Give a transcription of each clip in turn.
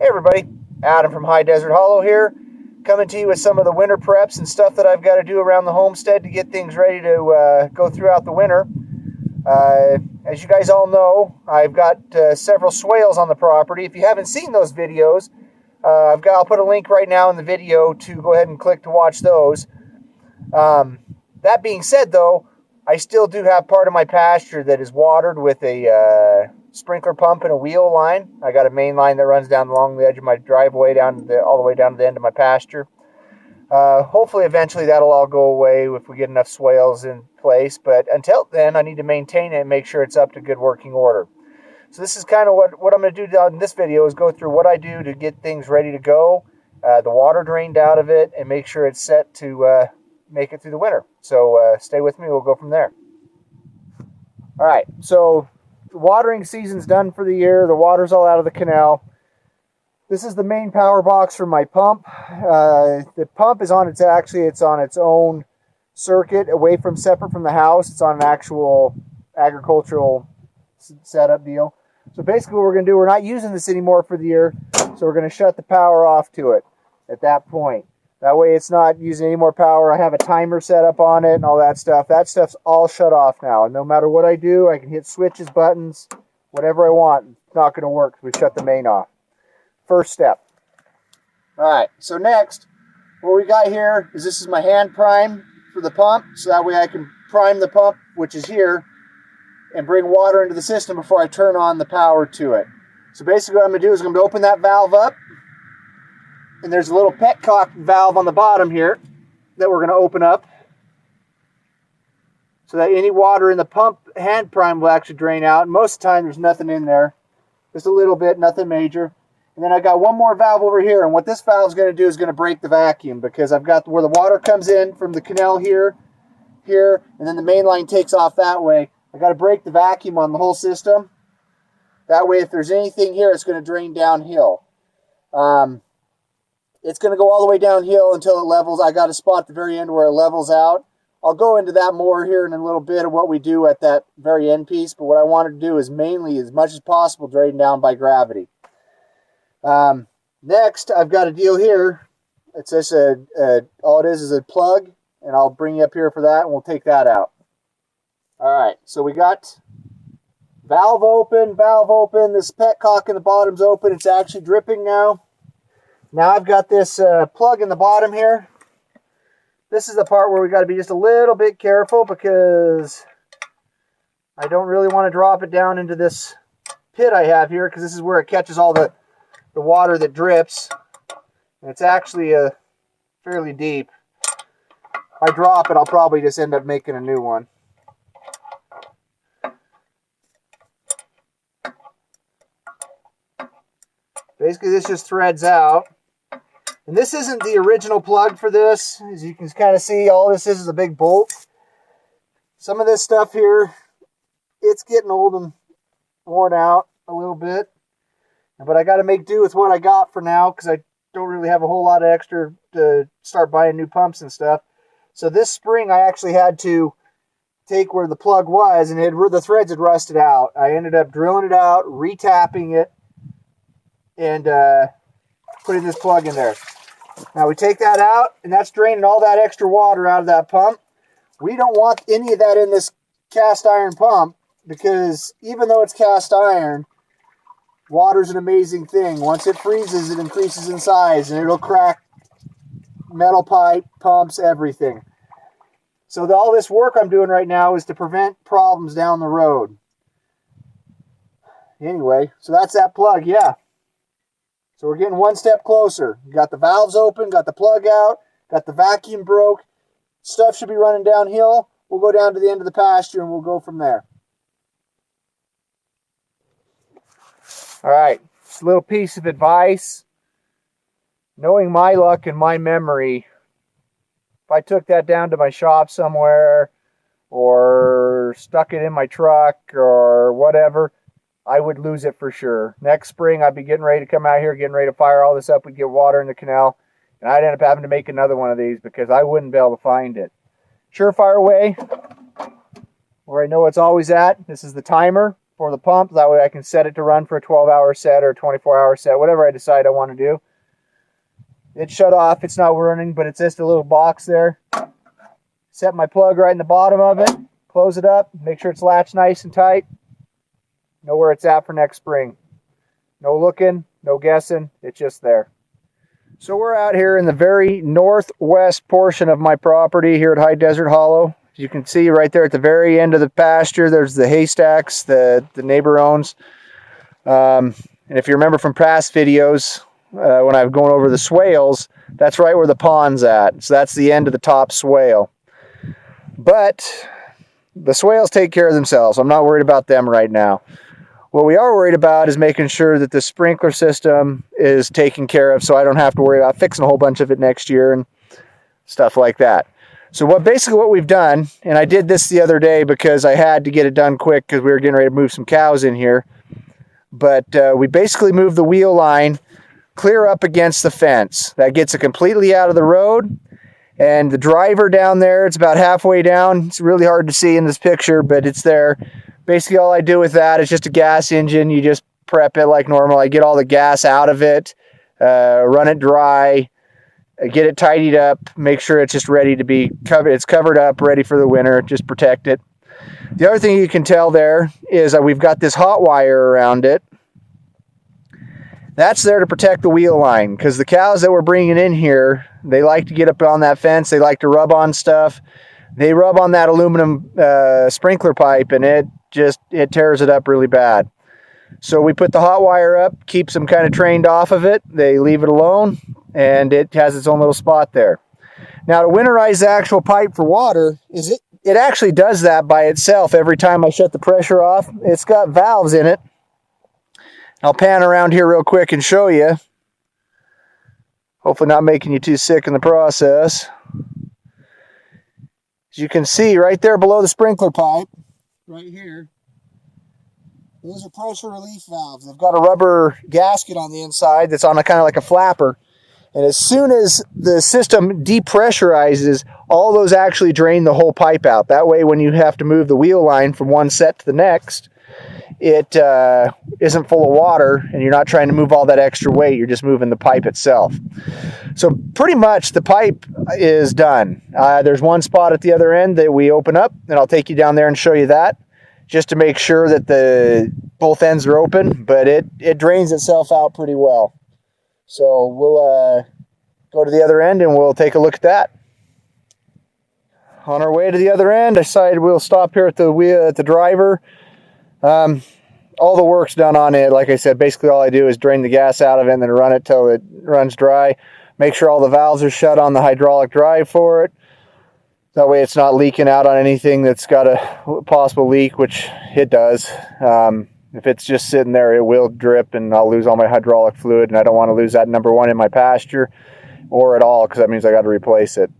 Hey everybody, Adam from High Desert Hollow here, coming to you with some of the winter preps and stuff that I've got to do around the homestead to get things ready to go throughout the winter. As you guys all know, I've got several swales on the property. If you haven't seen those videos, I'll put a link right now in the video to go ahead and click to watch those. That being said though, I still do have part of my pasture that is watered with a sprinkler pump and a wheel line. I got a main line that runs down along the edge of my driveway all the way down to the end of my pasture. Hopefully eventually that'll all go away if we get enough swales in place, but until then I need to maintain it and make sure it's up to good working order. So this is kind of what I'm going to do in this video, is go through what I do to get things ready to go, the water drained out of it, and make sure it's set to make it through the winter. So stay with me, we'll go from there. Alright, so the watering season's done for the year. The water's all out of the canal. This is the main power box for my pump. The pump is on its own circuit, separate from the house. It's on an actual agricultural setup deal. So basically what we're going to do, we're not using this anymore for the year, so we're going to shut the power off to it at that point. That way it's not using any more power. I have a timer set up on it and all that stuff. That stuff's all shut off now. And no matter what I do, I can hit switches, buttons, whatever I want. It's not going to work. We shut the main off. First step. Alright, so next, what we got here is this is my hand prime for the pump. So that way I can prime the pump, which is here, and bring water into the system before I turn on the power to it. So basically what I'm going to do is I'm going to open that valve up. And there's a little petcock valve on the bottom here that we're going to open up so that any water in the pump hand prime will actually drain out. And most of the time there's nothing in there. Just a little bit, nothing major. And then I got one more valve over here. And what this valve is going to do is going to break the vacuum, because I've got where the water comes in from the canal here, and then the main line takes off that way. I got to break the vacuum on the whole system. That way if there's anything here, it's going to drain downhill. It's going to go all the way downhill until it levels. I got a spot at the very end where it levels out. I'll go into that more here in a little bit of what we do at that very end piece. But what I wanted to do is mainly, as much as possible, drain down by gravity. Next, I've got a deal here. It's just all it is a plug. And I'll bring you up here for that, and we'll take that out. Alright, so we got valve open. This petcock in the bottom's open. It's actually dripping now. Now I've got this plug in the bottom here. This is the part where we got to be just a little bit careful, because I don't really want to drop it down into this pit I have here, because this is where it catches all the water that drips. And it's actually fairly deep. If I drop it, I'll probably just end up making a new one. Basically this just threads out. And this isn't the original plug for this. As you can kind of see, all this is a big bolt. Some of this stuff here, it's getting old and worn out a little bit. But I got to make do with what I got for now, because I don't really have a whole lot of extra to start buying new pumps and stuff. So this spring I actually had to take where the plug was, and the threads had rusted out. I ended up drilling it out, retapping it, and putting this plug in there. Now we take that out, and that's draining all that extra water out of that pump. We don't want any of that in this cast iron pump, because even though it's cast iron, water's an amazing thing. Once it freezes, it increases in size, and it'll crack metal pipe, pumps, everything. So all this work I'm doing right now is to prevent problems down the road. Anyway, so that's that plug, yeah. So we're getting one step closer. Got the valves open, got the plug out, got the vacuum broke. Stuff should be running downhill. We'll go down to the end of the pasture and we'll go from there. Alright, just a little piece of advice. Knowing my luck and my memory, if I took that down to my shop somewhere or stuck it in my truck or whatever, I would lose it for sure. Next spring, I'd be getting ready to come out here, getting ready to fire all this up. We'd get water in the canal, and I'd end up having to make another one of these because I wouldn't be able to find it. Surefire way, where I know it's always at, this is the timer. for the pump. That way I can set it to run for a 12-hour set or a 24-hour set, whatever I decide I want to do. It's shut off. It's not running, but it's just a little box there. Set my plug right in the bottom of it. Close it up. Make sure it's latched nice and tight. Know where it's at for next spring. No looking, no guessing. It's just there. So we're out here in the very northwest portion of my property here at High Desert Hollow. As you can see right there at the very end of the pasture, there's the haystacks the neighbor owns. And if you remember from past videos, when I'm going over the swales, that's right where the pond's at. So that's the end of the top swale. But the swales take care of themselves. I'm not worried about them right now. What we are worried about is making sure that the sprinkler system is taken care of so I don't have to worry about fixing a whole bunch of it next year and stuff like that. So basically what we've done, and I did this the other day because I had to get it done quick because we were getting ready to move some cows in here. But we basically moved the wheel line clear up against the fence. That gets it completely out of the road. And the driver down there, it's about halfway down. It's really hard to see in this picture, but it's there. Basically, all I do with that is just a gas engine. You just prep it like normal. I get all the gas out of it, run it dry, get it tidied up, make sure it's just ready to be covered. It's covered up, ready for the winter, just protect it. The other thing you can tell there is that we've got this hot wire around it. That's there to protect the wheel line because the cows that we're bringing in here, they like to get up on that fence. They like to rub on stuff. They rub on that aluminum sprinkler pipe and it tears it up really bad. So we put the hot wire up, keeps them kind of trained off of it. They leave it alone and it has its own little spot there. Now to winterize the actual pipe for water, it actually does that by itself every time I shut the pressure off. It's got valves in it. I'll pan around here real quick and show you. Hopefully not making you too sick in the process. As you can see right there below the sprinkler pipe, right here, those are pressure relief valves. They've got a rubber gasket on the inside that's on a kind of like a flapper. And as soon as the system depressurizes, all those actually drain the whole pipe out. That way when you have to move the wheel line from one set to the next, it isn't full of water and you're not trying to move all that extra weight. You're just moving the pipe itself. So pretty much the pipe is done. There's one spot at the other end that we open up, and I'll take you down there and show you that just to make sure that both ends are open, but it drains itself out pretty well. So we'll go to the other end and we'll take a look at that. On our way to the other end, I decided we'll stop here at the driver. All the work's done on it. Like I said, basically all I do is drain the gas out of it and then run it till it runs dry. Make sure all the valves are shut on the hydraulic drive for it. That way it's not leaking out on anything that's got a possible leak, which it does. If it's just sitting there, it will drip and I'll lose all my hydraulic fluid, and I don't want to lose that, number one, in my pasture or at all, because that means I got to replace it.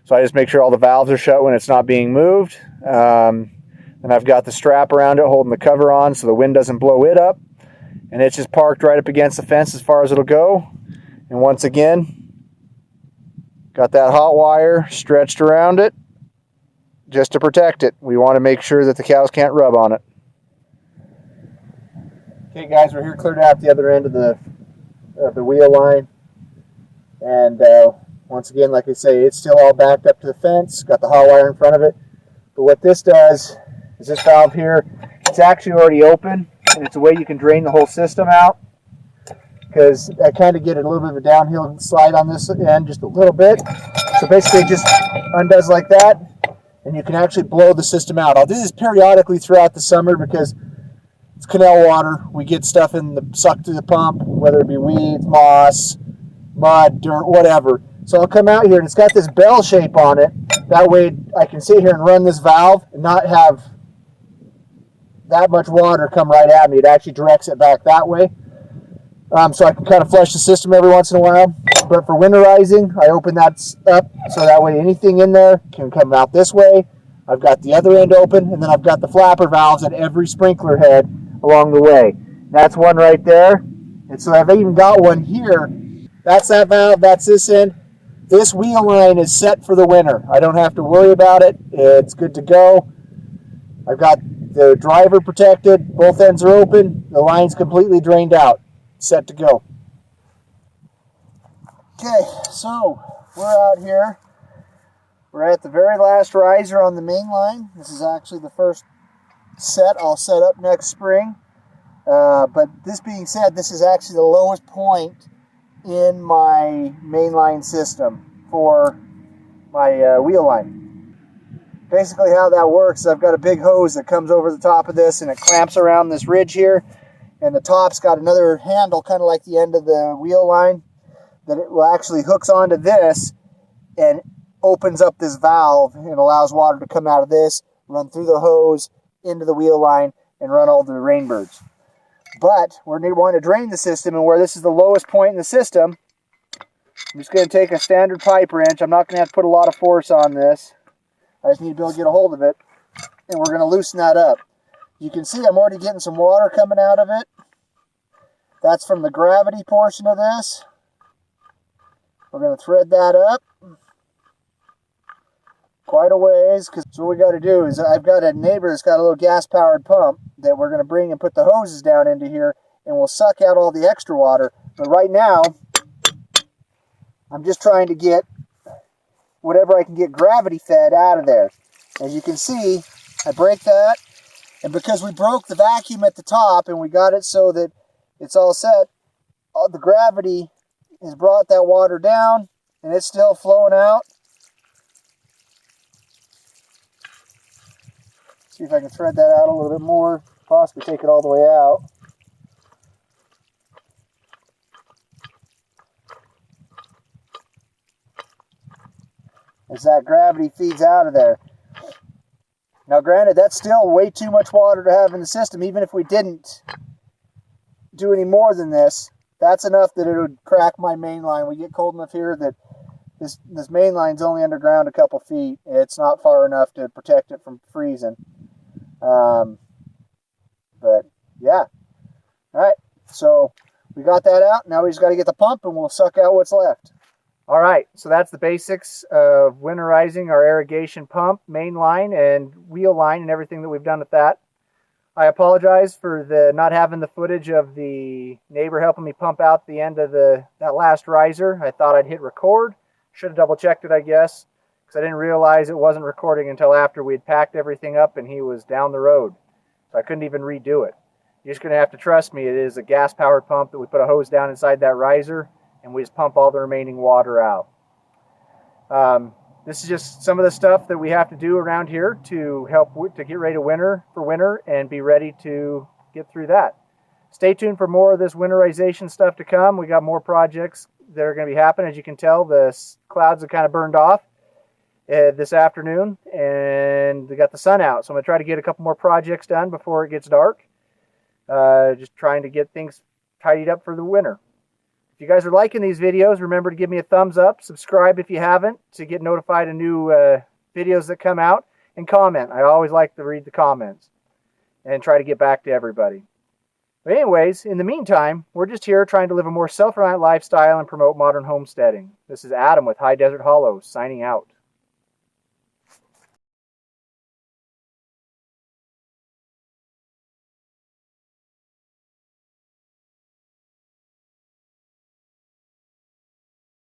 So I just make sure all the valves are shut when it's not being moved. And I've got the strap around it holding the cover on so the wind doesn't blow it up. And it's just parked right up against the fence as far as it'll go. And once again, got that hot wire stretched around it just to protect it. We want to make sure that the cows can't rub on it. Okay guys, we're here cleared out the other end of the wheel line. And once again, like I say, it's still all backed up to the fence. Got the hot wire in front of it. But what this does is this valve here, it's actually already open, and it's a way you can drain the whole system out, because I kind of get a little bit of a downhill slide on this end just a little bit. So basically it just undoes like that, and you can actually blow the system out. I'll do this periodically throughout the summer because it's canal water. We get stuff sucked through the pump, whether it be weeds, moss, mud, dirt, whatever. So I'll come out here and it's got this bell shape on it. That way I can sit here and run this valve and not have that much water come right at me. It actually directs it back that way. So I can kind of flush the system every once in a while. But for winterizing, I open that up so that way anything in there can come out this way. I've got the other end open, and then I've got the flapper valves at every sprinkler head along the way. That's one right there. And so I've even got one here. That's that valve, that's this end. This wheel line is set for the winter. I don't have to worry about it. It's good to go. I've got The driver protected, both ends are open, the line's completely drained out, set to go. Okay, so we're out here. We're at the very last riser on the main line. This is actually the first set I'll set up next spring. But this being said, this is actually the lowest point in my mainline system for my wheel line. Basically how that works is I've got a big hose that comes over the top of this and it clamps around this ridge here, and the top's got another handle kind of like the end of the wheel line that it will actually hooks onto this and opens up this valve and allows water to come out of this, run through the hose into the wheel line and run all the rainbirds. But we're going to want to drain the system, and where this is the lowest point in the system, I'm just going to take a standard pipe wrench. I'm not going to have to put a lot of force on this. I just need to be able to get a hold of it, and we're going to loosen that up. You can see I'm already getting some water coming out of it. That's from the gravity portion of this. We're going to thread that up quite a ways, because what we got to do is I've got a neighbor that's got a little gas-powered pump that we're going to bring and put the hoses down into here, and we'll suck out all the extra water. But right now, I'm just trying to get whatever I can get gravity fed out of there. As you can see, I break that, and because we broke the vacuum at the top and we got it so that it's all set, all the gravity has brought that water down and it's still flowing out. See if I can thread that out a little bit more, possibly take it all the way out. As that gravity feeds out of there. Now granted, that's still way too much water to have in the system. Even if we didn't do any more than this, that's enough that it would crack my main line. We get cold enough here that this main line's only underground a couple feet. It's not far enough to protect it from freezing. But yeah. Alright, so we got that out. Now we just got to get the pump and we'll suck out what's left. All right, so that's the basics of winterizing our irrigation pump, main line, and wheel line, and everything that we've done with that. I apologize for not having the footage of the neighbor helping me pump out the end of that last riser. I thought I'd hit record. Should have double checked it, I guess, because I didn't realize it wasn't recording until after we'd packed everything up and he was down the road. So I couldn't even redo it. You're just going to have to trust me. It is a gas-powered pump that we put a hose down inside that riser, and we just pump all the remaining water out. This is just some of the stuff that we have to do around here to help to get ready for winter and be ready to get through that. Stay tuned for more of this winterization stuff to come. We got more projects that are going to be happening. As you can tell, the clouds have kind of burned off this afternoon, and we got the sun out. So I'm going to try to get a couple more projects done before it gets dark. Just trying to get things tidied up for the winter. If you guys are liking these videos, remember to give me a thumbs up, subscribe if you haven't to get notified of new videos that come out, and comment. I always like to read the comments and try to get back to everybody. But anyways, in the meantime, we're just here trying to live a more self-reliant lifestyle and promote modern homesteading. This is Adam with High Desert Hollow, signing out.